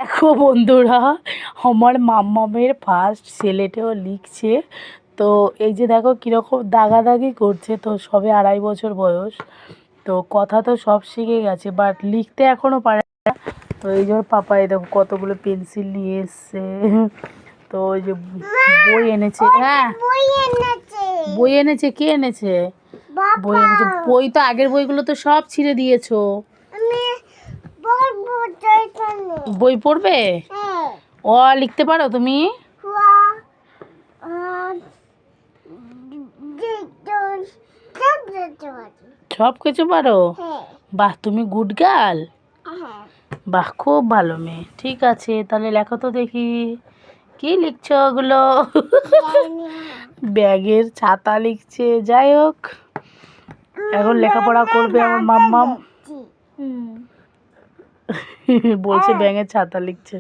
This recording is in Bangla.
দেখো বন্ধুরা, আমার মাম্মামের ফার্স্ট ছেলেটাও লিখছে। তো এই যে দেখো কীরকম দাগাদাগি করছে। তো সবে 2.5 বছর বয়স, তো কথা তো সব শিখে গেছে, বাট লিখতে এখনও পারে না। তো এই যে পাপা এই দেখো কতগুলো পেন্সিল নিয়ে এসছে। তো ওই যে বই এনেছে। হ্যাঁ, বই এনেছে। কে এনেছে? বই এনেছে। বই তো আগের বইগুলো তো সব ছিঁড়ে দিয়েছো। বই পড়বে? অ লিখতে পারো তুমি? সব কিছু পারো? বাহ, তুমি গুড গার্ল। বাহ, খুব ভালো মেয়ে। ঠিক আছে, তাহলে লেখো তো দেখি কি লিখছো ওগুলো। ব্যাগের ছাতা লিখছে। যাই হোক, এখন লেখাপড়া করবে আমার মাম্মাম। বলছে ব্যাঙের ছাতা লিখছে।